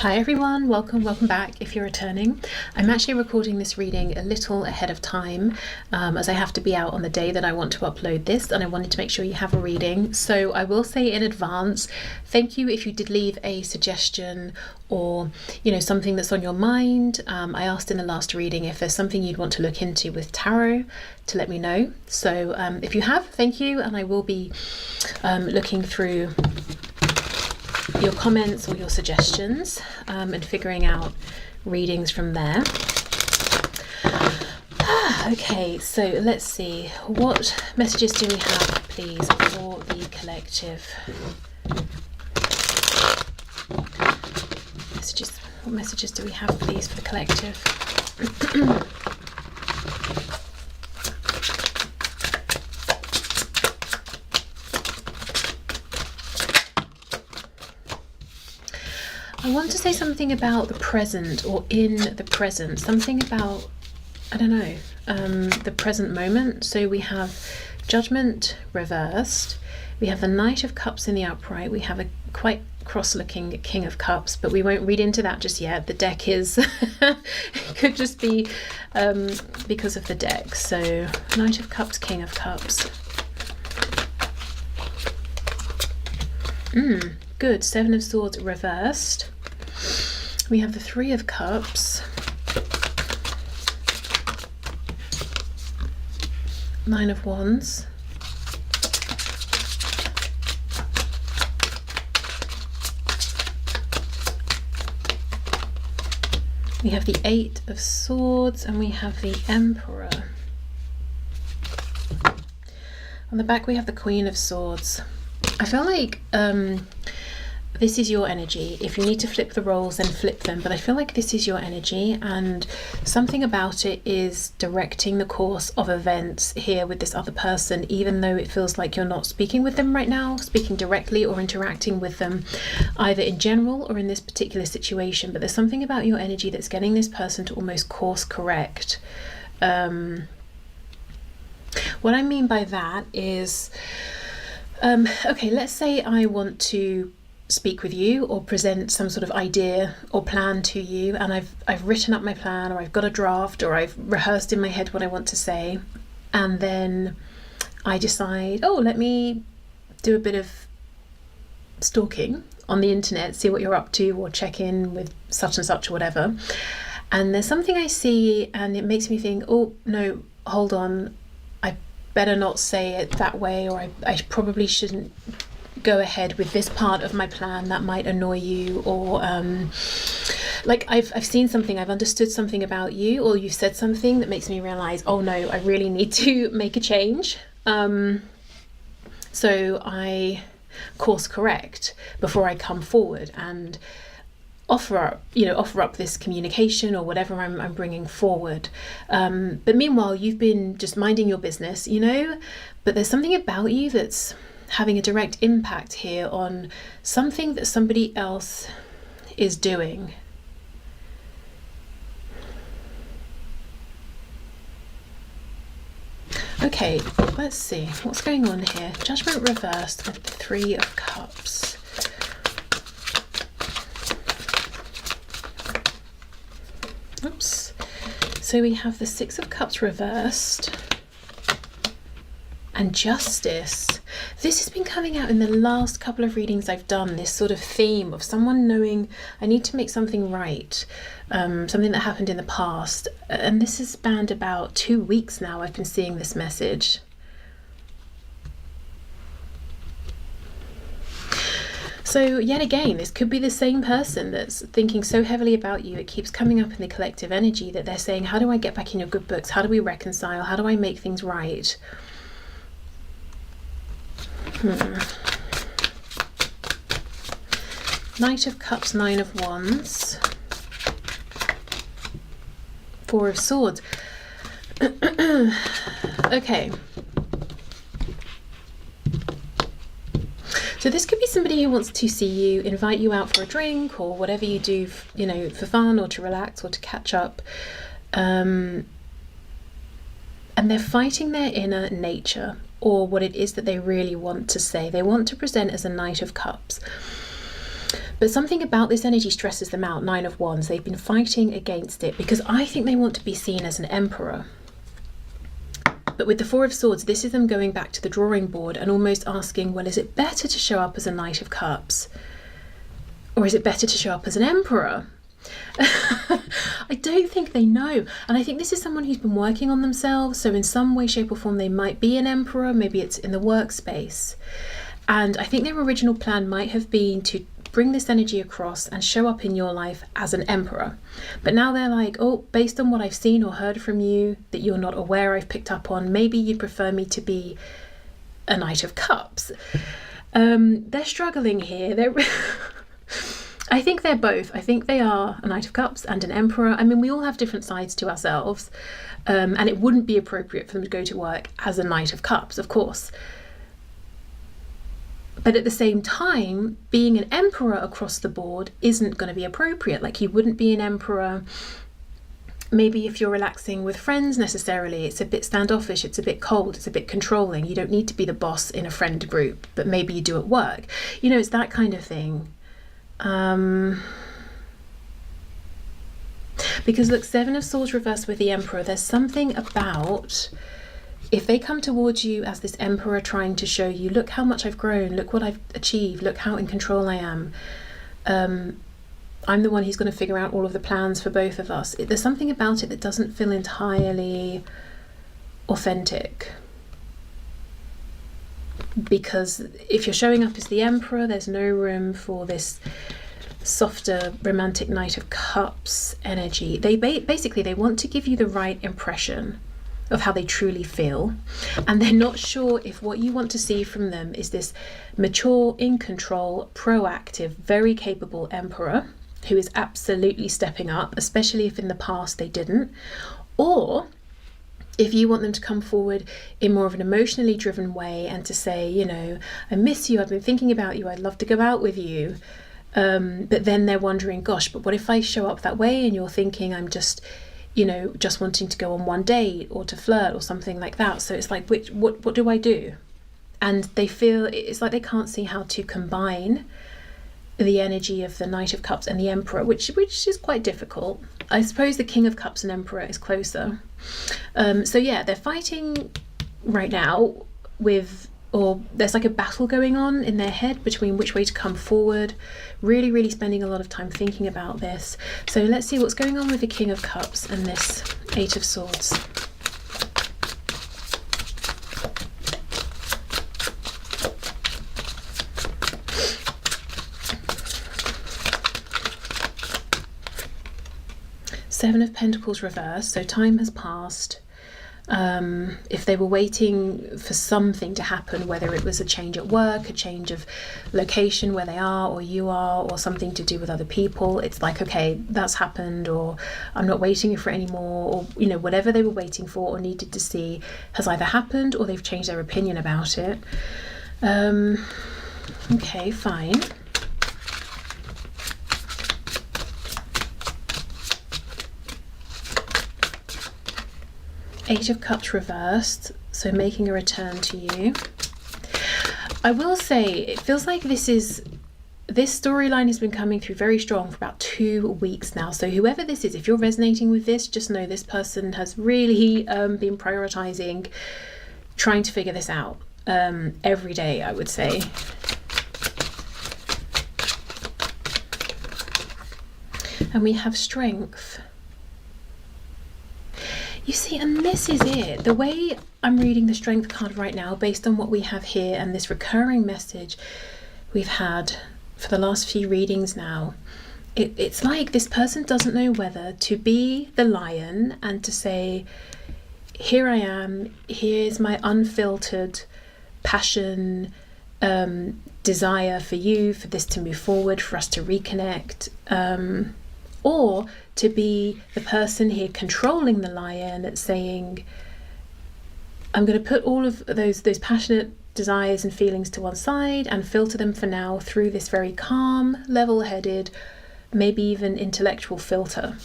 Hi everyone, welcome back if you're returning. I'm actually recording this reading a little ahead of time as I have to be out on the day that I want to upload this, and I wanted to make sure you have a reading. So I will say in advance, thank you if you did leave a suggestion or something that's on your mind. I asked in the last reading if there's something you'd want to look into with tarot to let me know. So if you have, thank you, and I will be looking through your comments or your suggestions and figuring out readings from there. Okay, so let's see, what messages do we have, please, for the collective? What messages do we have, please, for the collective? I want to say something about the present, or in the present, something about, I don't know, the present moment. So we have Judgment reversed, we have the Knight of Cups in the upright, we have a quite cross-looking King of Cups, but we won't read into that just yet. The deck is, it could just be because of the deck. So Knight of Cups, King of Cups. Good. Seven of Swords reversed. We have the Three of Cups. Nine of Wands. We have the Eight of Swords, and we have the Emperor. On the back we have the Queen of Swords. I feel like this is your energy. If you need to flip the roles, then flip them, but I feel like this is your energy, and something about it is directing the course of events here with this other person, even though it feels like you're not speaking with them right now, speaking directly or interacting with them either in general or in this particular situation. But there's something about your energy that's getting this person to almost course correct. What I mean by that is, okay, let's say I want to speak with you or present some sort of idea or plan to you, and I've written up my plan, or I've got a draft, or I've rehearsed in my head what I want to say, and then I decide, oh, let me do a bit of stalking on the internet, see what you're up to, or check in with such and such or whatever, and there's something I see and it makes me think, oh no, hold on, I better not say it that way, or I probably shouldn't go ahead with this part of my plan, that might annoy you, or like I've seen something, I've understood something about you, or you've said something that makes me realize, oh no, I really need to make a change. So I course correct before I come forward and offer up this communication or whatever I'm bringing forward. But meanwhile, you've been just minding your business, but there's something about you that's having a direct impact here on something that somebody else is doing. Okay, let's see what's going on here. Judgment reversed with the Three of Cups. Oops. So we have the Six of Cups reversed and Justice. This has been coming out in the last couple of readings I've done, this sort of theme of someone knowing I need to make something right, something that happened in the past. And this has spanned about 2 weeks now. I've been seeing this message. So yet again, this could be the same person that's thinking so heavily about you. It keeps coming up in the collective energy that they're saying, how do I get back in your good books? How do we reconcile? How do I make things right? Knight of Cups, Nine of Wands, Four of Swords. Okay. So this could be somebody who wants to see you, invite you out for a drink or whatever you do, for fun or to relax or to catch up. And they're fighting their inner nature, or what it is that they really want to say. They want to present as a Knight of Cups. But something about this energy stresses them out. 9 of Wands. They've been fighting against it because I think they want to be seen as an emperor. But with the 4 of Swords, this is them going back to the drawing board and almost asking, well, is it better to show up as a Knight of Cups? Or is it better to show up as an emperor? I don't think they know. And I think this is someone who's been working on themselves. So in some way, shape or form, they might be an emperor. Maybe it's in the workspace. And I think their original plan might have been to bring this energy across and show up in your life as an emperor. But now they're like, oh, based on what I've seen or heard from you that you're not aware I've picked up on, maybe you'd prefer me to be a Knight of Cups. They're struggling here. I think they're both. I think they are a Knight of Cups and an emperor. I mean, we all have different sides to ourselves, and it wouldn't be appropriate for them to go to work as a Knight of Cups, of course. But at the same time, being an emperor across the board isn't going to be appropriate. Like, you wouldn't be an emperor maybe if you're relaxing with friends necessarily. It's a bit standoffish, it's a bit cold, it's a bit controlling. You don't need to be the boss in a friend group, but maybe you do at work. You know, it's that kind of thing. Because look, 7 of Swords reversed with the Emperor. There's something about, if they come towards you as this emperor trying to show you, look how much I've grown, look what I've achieved, look how in control I am. I'm the one who's going to figure out all of the plans for both of us. There's something about it that doesn't feel entirely authentic. Because if you're showing up as the emperor, there's no room for this softer romantic Knight of Cups energy. They basically, they want to give you the right impression of how they truly feel, and they're not sure if what you want to see from them is this mature, in control, proactive, very capable emperor who is absolutely stepping up, especially if in the past they didn't, or if you want them to come forward in more of an emotionally driven way and to say, you know, I miss you, I've been thinking about you, I'd love to go out with you. But then they're wondering, gosh, but what if I show up that way and you're thinking I'm just, you know, just wanting to go on one date or to flirt or something like that. So it's like, what do I do? And they feel it's like they can't see how to combine the energy of the Knight of Cups and the Emperor, which is quite difficult. I suppose the King of Cups and Emperor is closer. So yeah, they're fighting right now with, or there's like a battle going on in their head between which way to come forward, really spending a lot of time thinking about this. So let's see what's going on with the King of Cups and this 8 of Swords. Seven of Pentacles reversed, so time has passed. If they were waiting for something to happen, whether it was a change at work, a change of location where they are or you are, or something to do with other people, it's like, okay, that's happened, or I'm not waiting for it anymore, or, you know, whatever they were waiting for or needed to see has either happened or they've changed their opinion about it. Okay, fine. Eight of Cups reversed, so making a return to you. I will say, it feels like this storyline has been coming through very strong for about 2 weeks now. So whoever this is, if you're resonating with this, just know this person has really been prioritizing trying to figure this out every day, I would say. And we have Strength. You see, and this is it. The way I'm reading the Strength card right now, based on what we have here and this recurring message we've had for the last few readings now, it's like this person doesn't know whether to be the lion and to say, here I am, here's my unfiltered passion, desire for you, for this to move forward, for us to reconnect, or to be the person here controlling the lion, saying, I'm going to put all of those passionate desires and feelings to one side and filter them for now through this very calm, level-headed, maybe even intellectual filter.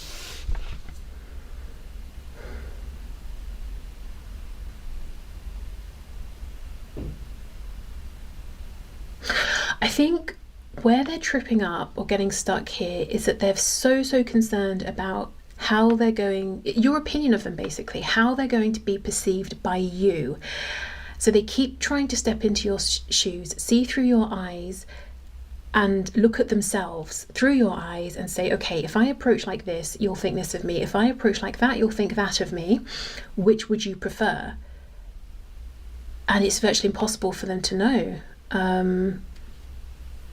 I think where they're tripping up or getting stuck here is that they're so concerned about how they're going, your opinion of them basically, how they're going to be perceived by you. So they keep trying to step into your shoes, see through your eyes, and look at themselves through your eyes and say, okay, if I approach like this, you'll think this of me. If I approach like that, you'll think that of me. Which would you prefer? And it's virtually impossible for them to know.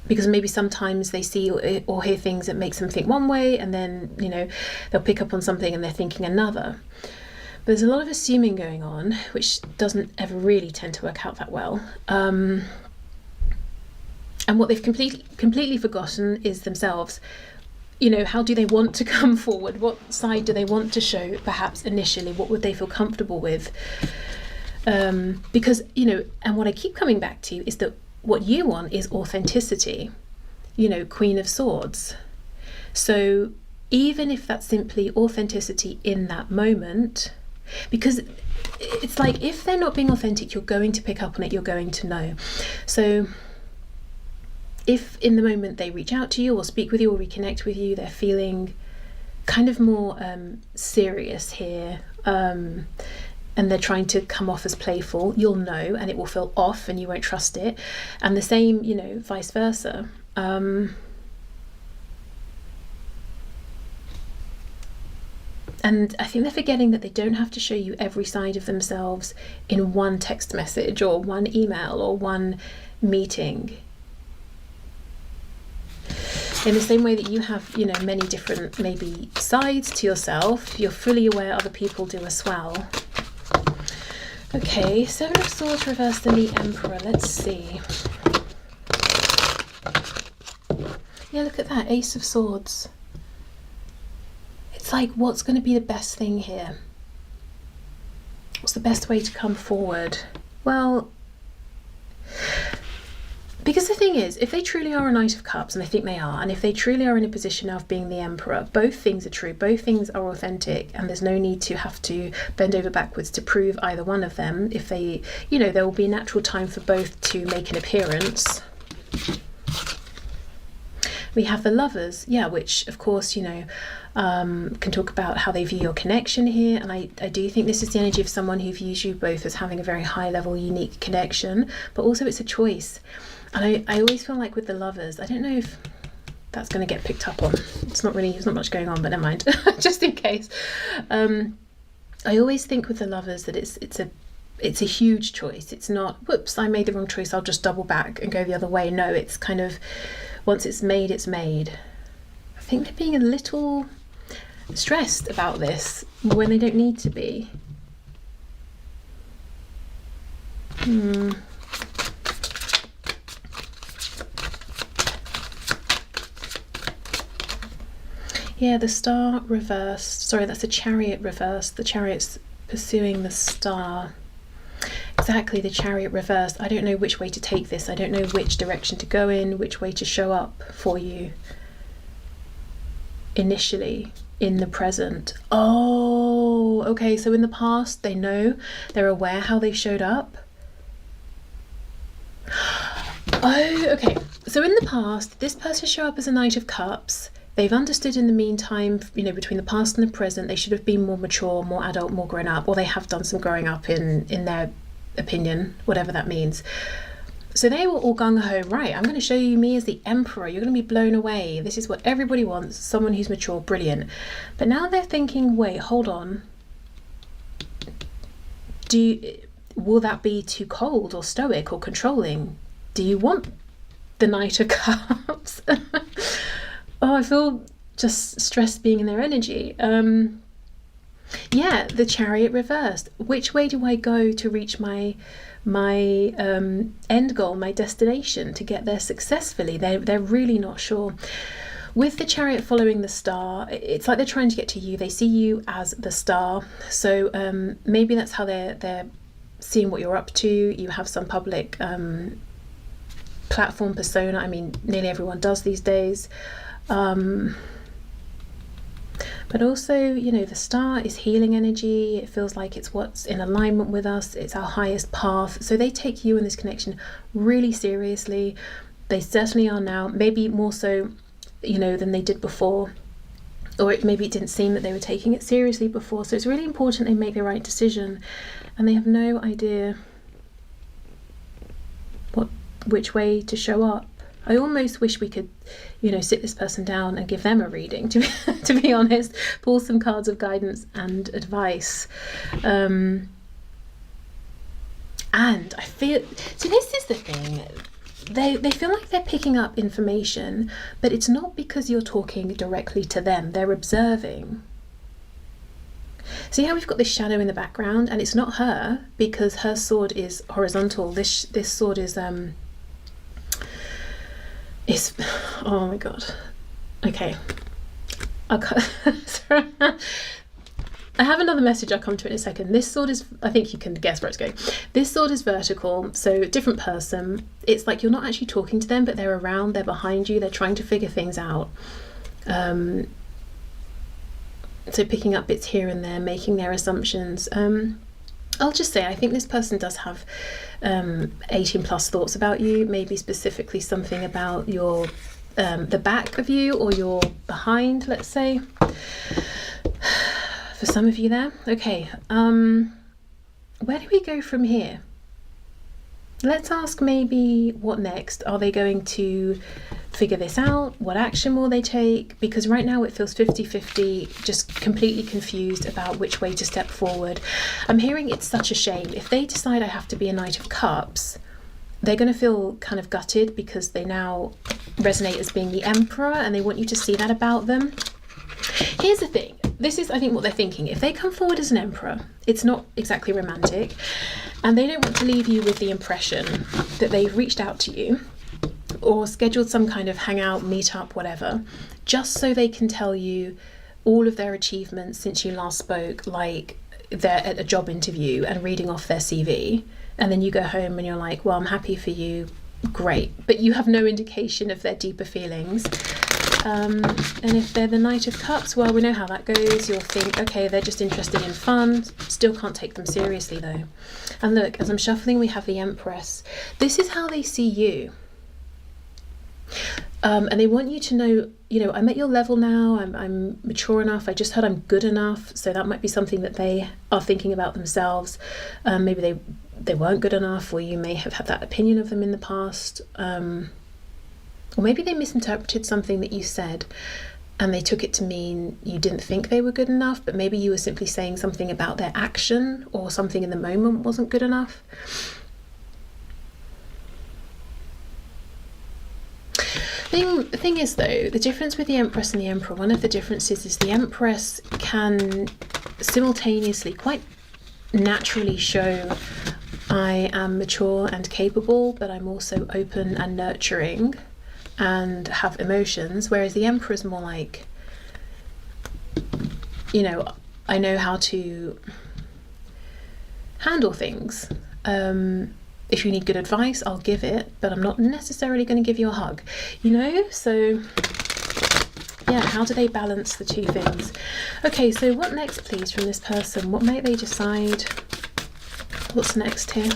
Because maybe sometimes they see or hear things that makes them think one way, and then, you know, they'll pick up on something and they're thinking another. But there's a lot of assuming going on, which doesn't ever really tend to work out that well. And what they've completely forgotten is themselves. You know, how do they want to come forward? What side do they want to show, perhaps initially? What would they feel comfortable with? Because, you know, and what I keep coming back to is that what you want is authenticity, you know, Queen of Swords. So even if that's simply authenticity in that moment, because it's like, if they're not being authentic, you're going to pick up on it, you're going to know. So if in the moment they reach out to you or speak with you or reconnect with you, they're feeling kind of more serious here, and they're trying to come off as playful, you'll know, and it will feel off and you won't trust it. And the same, you know, vice versa. And I think they're forgetting that they don't have to show you every side of themselves in one text message or one email or one meeting. In the same way that you have, you know, many different maybe sides to yourself, you're fully aware other people do as well. Okay, Seven of Swords reversed and the Emperor. Let's see. Yeah, look at that, Ace of Swords. It's like, what's going to be the best thing here? What's the best way to come forward? Well, because the thing is, if they truly are a Knight of Cups, and I think they are, and if they truly are in a position of being the Emperor, both things are true, both things are authentic, and there's no need to have to bend over backwards to prove either one of them. If they, you know, there will be natural time for both to make an appearance. We have the Lovers, yeah, which of course, you know, can talk about how they view your connection here. And I do think this is the energy of someone who views you both as having a very high level, unique connection, but also it's a choice. And I always feel like with the Lovers, I don't know if that's going to get picked up on. It's not much going on, but never mind, just in case. I always think with the Lovers that it's a huge choice. It's not, whoops, I made the wrong choice, I'll just double back and go the other way. No, it's kind of, once it's made, it's made. I think they're being a little stressed about this when they don't need to be. Yeah, the Star reversed. Sorry, that's a Chariot reversed. The Chariot's pursuing the Star. Exactly, the Chariot reversed. I don't know which way to take this. I don't know which direction to go in, which way to show up for you initially in the present. Oh, okay, so in the past they know, they're aware how they showed up. Oh, okay, so in the past this person showed up as a Knight of Cups. They've understood in the meantime, you know, between the past and the present, they should have been more mature, more adult, more grown up, or they have done some growing up in their opinion, whatever that means. So they were all gung-ho, right, I'm going to show you me as the Emperor, you're going to be blown away, this is what everybody wants, someone who's mature, brilliant. But now they're thinking, wait, hold on, will that be too cold or stoic or controlling? Do you want the Knight of Cups? Oh, I feel just stressed being in their energy. Yeah, the Chariot reversed. Which way do I go to reach my end goal, my destination, to get there successfully? They're really not sure. With the Chariot following the Star, it's like they're trying to get to you. They see you as the Star. So maybe that's how they're seeing what you're up to. You have some public platform persona. I mean, nearly everyone does these days. But also, you know, the Star is healing energy. It feels like it's what's in alignment with us. It's our highest path. So they take you and this connection really seriously. They certainly are now, maybe more so, you know, than they did before. Or maybe it didn't seem that they were taking it seriously before. So it's really important they make the right decision, and they have no idea which way to show up. I almost wish we could, you know, sit this person down and give them a reading, to be honest, pull some cards of guidance and advice. And I feel, so this is the thing, they feel like they're picking up information, but it's not because you're talking directly to them, they're observing. See how we've got this shadow in the background, and it's not her because her sword is horizontal. This sword is oh my god. Okay. Sorry. I have another message I'll come to in a second. This sword is, I think you can guess where it's going. This sword is vertical, so different person. It's like you're not actually talking to them, but they're around, they're behind you, they're trying to figure things out. So picking up bits here and there, making their assumptions. I'll just say, I think this person does have 18 plus thoughts about you, maybe specifically something about your the back of you or your behind, let's say. For some of you there. Okay, where do we go from here? Let's ask maybe what next? Are they going to figure this out? What action will they take? Because right now it feels 50-50, just completely confused about which way to step forward. I'm hearing it's such a shame. If they decide I have to be a Knight of Cups, they're going to feel kind of gutted because they now resonate as being the Emperor, and they want you to see that about them. Here's the thing. This is, I think, what they're thinking. If they come forward as an emperor, it's not exactly romantic, and they don't want to leave you with the impression that they've reached out to you or scheduled some kind of hangout, meet up, whatever, just so they can tell you all of their achievements since you last spoke, like they're at a job interview and reading off their CV, and then you go home and you're like, well, I'm happy for you, great, but you have no indication of their deeper feelings. And if they're the Knight of Cups, well, we know how that goes. You'll think, okay, they're just interested in fun. Still can't take them seriously, though. And look, as I'm shuffling, we have the Empress. This is how they see you. And they want you to know, you know, I'm at your level now. I'm mature enough. I just heard I'm good enough. So that might be something that they are thinking about themselves. Maybe they weren't good enough, or you may have had that opinion of them in the past. Or maybe they misinterpreted something that you said and they took it to mean you didn't think they were good enough, but maybe you were simply saying something about their action, or something in the moment wasn't good enough. The thing is, though, the difference with the Empress and the Emperor, one of the differences is the Empress can simultaneously, quite naturally, show I am mature and capable, but I'm also open and nurturing and have emotions, whereas the Emperor is more like, you know, I know how to handle things. If you need good advice, I'll give it, but I'm not necessarily going to give you a hug, you know? So yeah, how do they balance the two things? Okay, so what next, please, from this person? What might they decide? What's next here?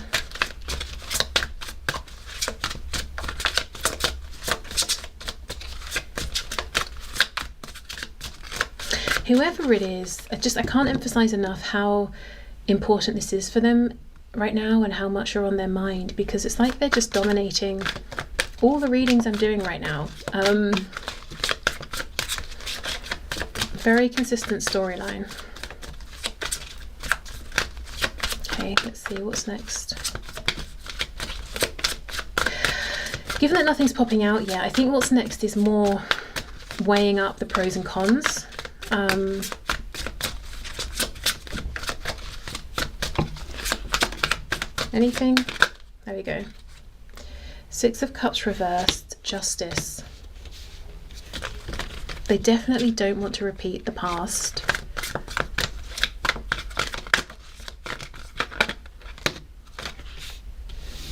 Whoever it is, I can't emphasize enough how important this is for them right now and how much are on their mind, because it's like they're just dominating all the readings I'm doing right now. Very consistent storyline. Okay, let's see what's next. Given that nothing's popping out yet, I think what's next is more weighing up the pros and cons. Anything? There we go. Six of Cups reversed, Justice. They definitely don't want to repeat the past.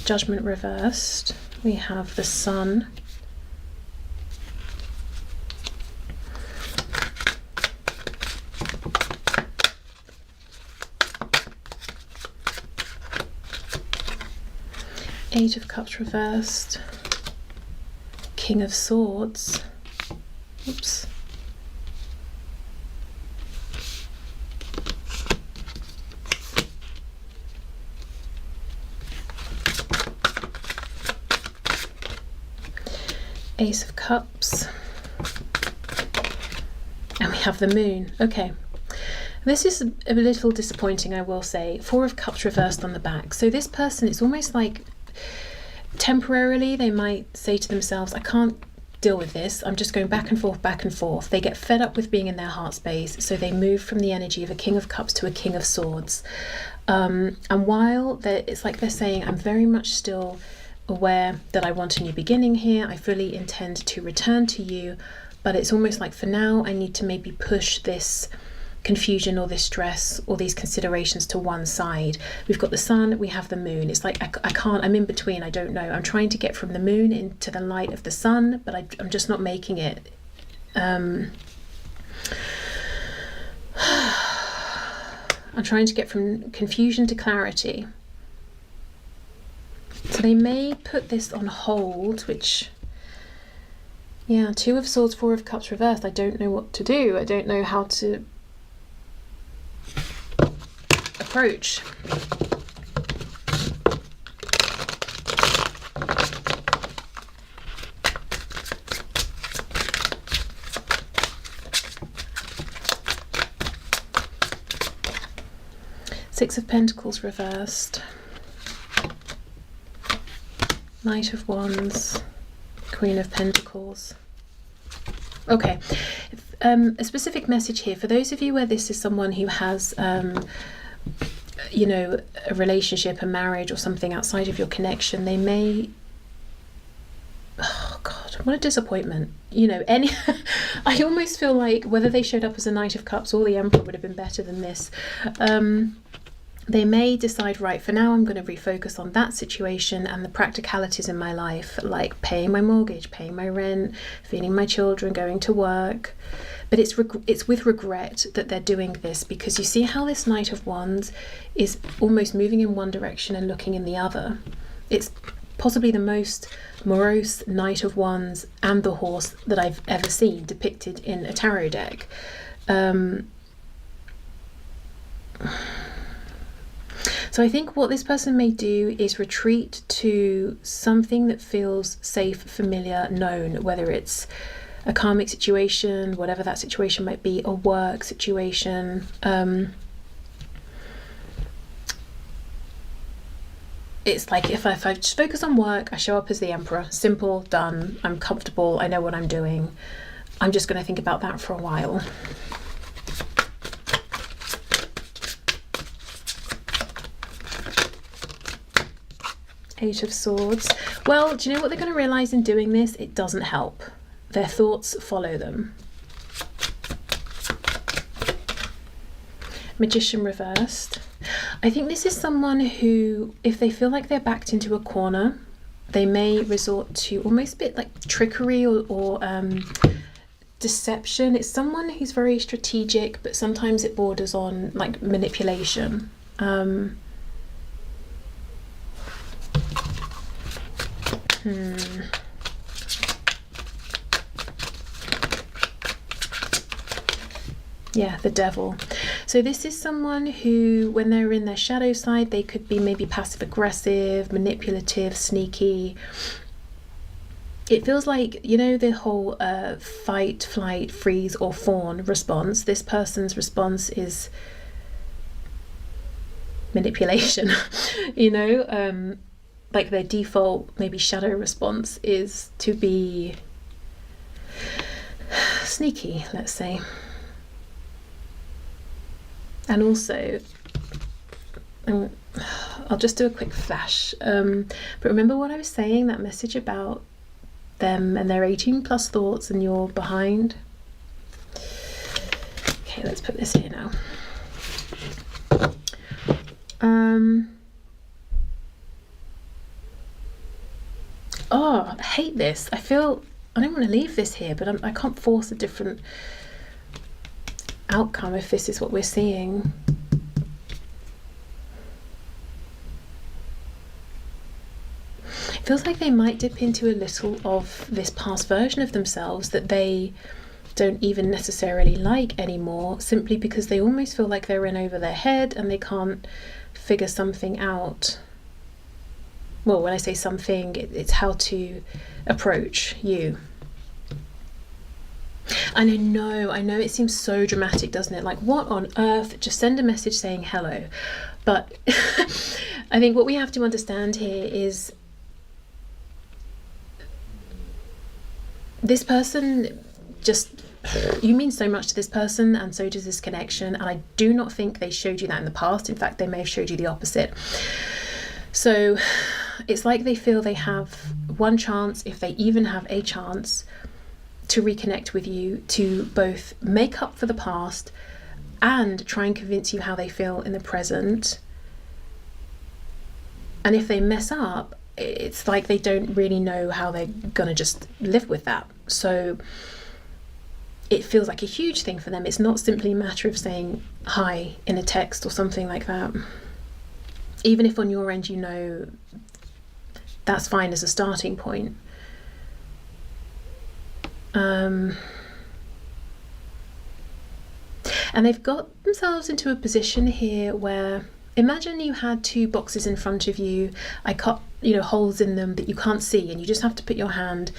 Judgment reversed. We have the Sun. Eight of Cups reversed. King of Swords. Oops. Ace of Cups. And we have the Moon. Okay. This is a little disappointing, I will say. Four of Cups reversed on the back. So this person, it's almost like temporarily they might say to themselves, I can't deal with this. I'm just going back and forth, back and forth. They get fed up with being in their heart space. So they move from the energy of a King of Cups to a King of Swords. And while it's like they're saying, I'm very much still aware that I want a new beginning here. I fully intend to return to you. But it's almost like for now, I need to maybe push this confusion or this stress or these considerations to one side. We've got the Sun, we have the Moon. It's like I can't, I'm in between, I don't know. I'm trying to get from the Moon into the light of the Sun, but I'm just not making it. I'm trying to get from confusion to clarity. So they may put this on hold, which, yeah, Two of Swords, Four of Cups reversed. I don't know what to do. I don't know how to approach. Six of Pentacles reversed. Knight of Wands. Queen of Pentacles. Okay. A specific message here for those of you where this is someone who has you know, a relationship, a marriage or something outside of your connection. They may, oh God, what a disappointment. You know, I almost feel like whether they showed up as a Knight of Cups or the Emperor would have been better than this. They may decide, right, for now I'm going to refocus on that situation and the practicalities in my life, like paying my mortgage, paying my rent, feeding my children, going to work. But it's with regret that they're doing this, because you see how this Knight of Wands is almost moving in one direction and looking in the other. It's possibly the most morose Knight of Wands and the Horse that I've ever seen depicted in a tarot deck. So I think what this person may do is retreat to something that feels safe, familiar, known, whether it's a karmic situation, whatever that situation might be, a work situation. It's like if I just focus on work, I show up as the Emperor. Simple, done, I'm comfortable, I know what I'm doing. I'm just going to think about that for a while. Eight of Swords. Well, do you know what they're going to realise in doing this? It doesn't help. Their thoughts follow them. Magician reversed. I think this is someone who, if they feel like they're backed into a corner, they may resort to almost a bit like trickery or deception. It's someone who's very strategic, but sometimes it borders on like manipulation. Yeah, the Devil. So this is someone who, when they're in their shadow side, they could be maybe passive aggressive, manipulative, sneaky. It feels like, you know, the whole fight, flight, freeze or fawn response. This person's response is manipulation. You know, like their default maybe shadow response is to be sneaky, let's say. And also, I'll just do a quick flash, but remember what I was saying, that message about them and their 18 plus thoughts and you're behind? Okay, let's put this here now. Oh, I hate this. I don't want to leave this here, but I can't force a different outcome if this is what we're seeing. feels like they might dip into a little of this past version of themselves that they don't even necessarily like anymore, simply because they almost feel like they're in over their head and they can't figure something out. Well, when I say something, it's how to approach you. And I know it seems so dramatic, doesn't it? Like, what on earth? Just send a message saying hello. But I think what we have to understand here is this person you mean so much to this person, and so does this connection. And I do not think they showed you that in the past. In fact, they may have showed you the opposite. So it's like they feel they have one chance, if they even have a chance, to reconnect with you, to both make up for the past and try and convince you how they feel in the present. And if they mess up, it's like they don't really know how they're gonna just live with that. So it feels like a huge thing for them. It's not simply a matter of saying hi in a text or something like that. Even if on your end you know that's fine as a starting point. And they've got themselves into a position here where, imagine you had two boxes in front of you, holes in them that you can't see, and you just have to put your hand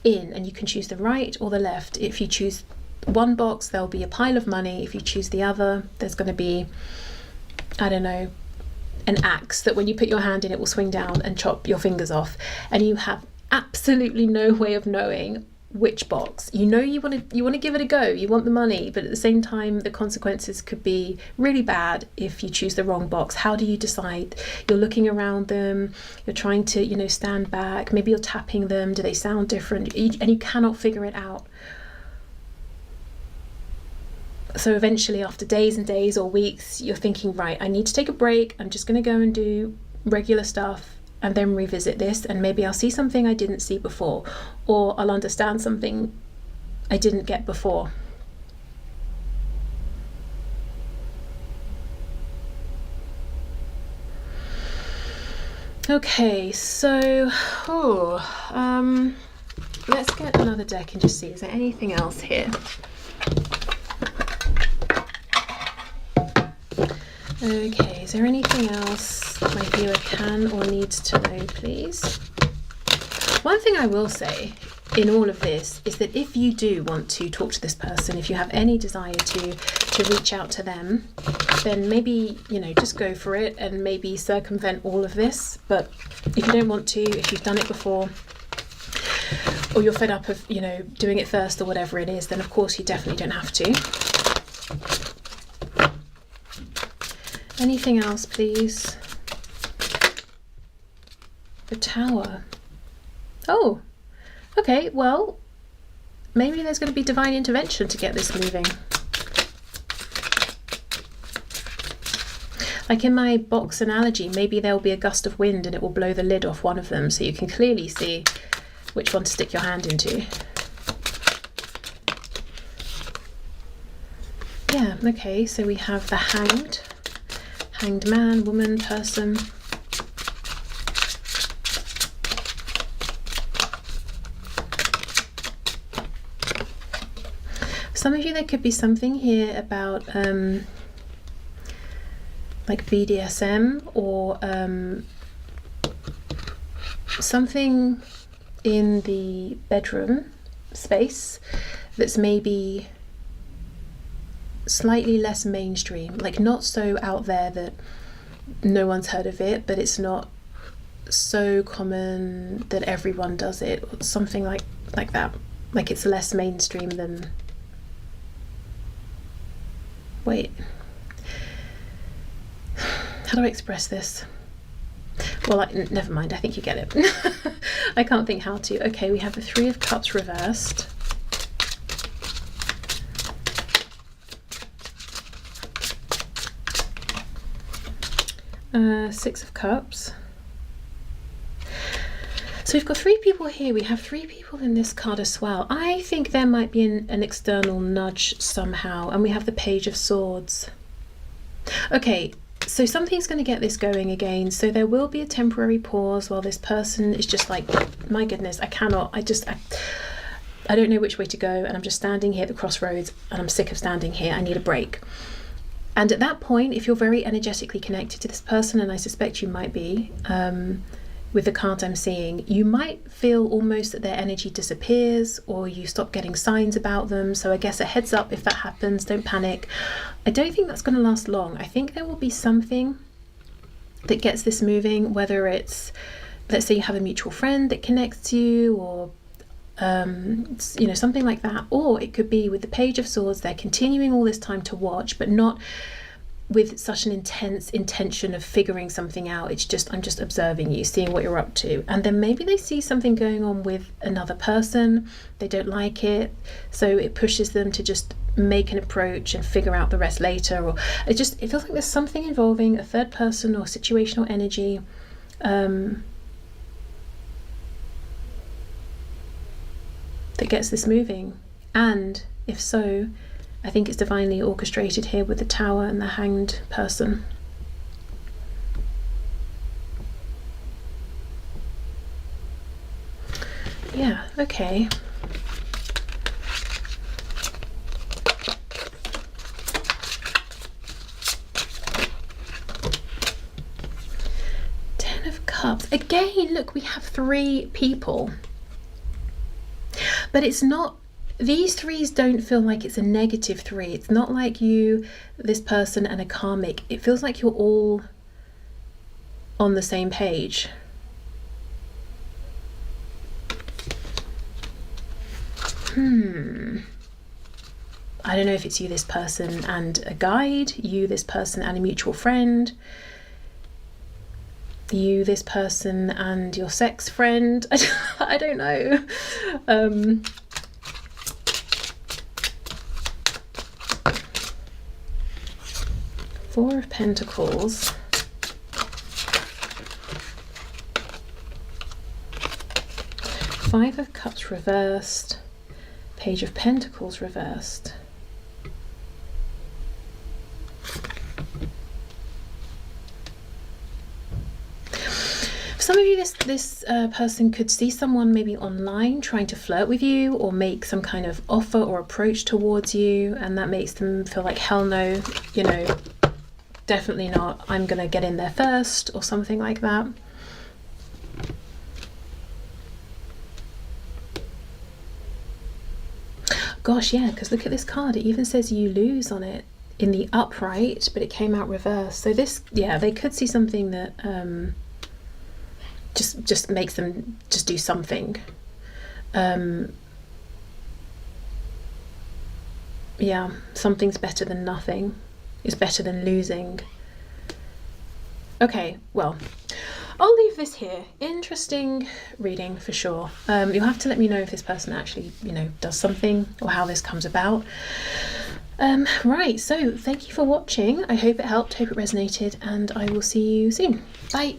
in, and you can choose the right or the left. If you choose one box, there'll be a pile of money. If you choose the other, there's going to be, I don't know, an axe that when you put your hand in, it will swing down and chop your fingers off. And you have absolutely no way of knowing which box. You know you want to give it a go, you want the money, but at the same time the consequences could be really bad if you choose the wrong box. How do you decide? You're looking around them, you're trying to stand back, maybe you're tapping them, do they sound different, and you cannot figure it out. So eventually, after days and days or weeks, you're thinking, right, I need to take a break, I'm just going to go and do regular stuff and then revisit this, and maybe I'll see something I didn't see before, or I'll understand something I didn't get before. Okay, so let's get another deck and just see, is there anything else here? Okay, is there anything else my viewer can or needs to know, please? One thing I will say in all of this is that if you do want to talk to this person, if you have any desire to reach out to them, then maybe, just go for it and maybe circumvent all of this. But if you don't want to, if you've done it before, or you're fed up of, doing it first or whatever it is, then of course you definitely don't have to. Anything else, please? The Tower. Oh, okay, well, maybe there's going to be divine intervention to get this moving. Like in my box analogy, maybe there'll be a gust of wind and it will blow the lid off one of them, so you can clearly see which one to stick your hand into. Yeah, okay, so we have the Hanged man, woman, person. Some of you, there could be something here about like BDSM or something in the bedroom space that's maybe slightly less mainstream, like not so out there that no one's heard of it, but it's not so common that everyone does it, or something like that. Like it's less mainstream than, wait, how do I express this? Well, never mind, I think you get it. I can't think how to. Okay, we have the Three of Cups reversed. Six of Cups. So we've got three people here. We have three people in this card as well. I think there might be an external nudge somehow. And we have the Page of Swords. Okay, So something's going to get this going again. So there will be a temporary pause while this person is just like, my goodness, I cannot, I don't know which way to go, and I'm just standing here at the crossroads and I'm sick of standing here. I need a break. And at that point, if you're very energetically connected to this person, and I suspect you might be, with the cards I'm seeing, you might feel almost that their energy disappears, or you stop getting signs about them. So I guess a heads up if that happens, don't panic. I don't think that's going to last long. I think there will be something that gets this moving, whether it's, let's say you have a mutual friend that connects you, or you know, something like that. Or it could be with the Page of Swords, they're continuing all this time to watch, but not with such an intense intention of figuring something out. It's just, I'm just observing you, seeing what you're up to. And then maybe they see something going on with another person, they don't like it, so it pushes them to just make an approach and figure out the rest later. Or it feels like there's something involving a third person or situational energy, that gets this moving. And if so, I think it's divinely orchestrated here with the Tower and the Hanged person. Yeah, okay. Ten of Cups. Again, look, we have 3 people. But it's not, these threes don't feel like it's a negative 3. It's not like you, this person, and a karmic. It feels like you're all on the same page. I don't know if it's you, this person, and a guide, you, this person, and a mutual friend, you, this person, and your sex friend. I don't know. Four of Pentacles. Five of Cups reversed. Page of Pentacles reversed. For some of you, this person could see someone maybe online trying to flirt with you, or make some kind of offer or approach towards you, and that makes them feel like, hell no, you know, definitely not, I'm gonna get in there first, or something like that. Gosh, yeah, because look at this card, it even says you lose on it in the upright, but it came out reversed. So this, yeah, they could see something that just makes them just do something. Yeah, something's better than nothing. Is better than losing. Okay, well, I'll leave this here. Interesting reading for sure. You'll have to let me know if this person actually, you know, does something, or how this comes about. Right, so thank you for watching. I hope it helped, hope it resonated, and I will see you soon. Bye.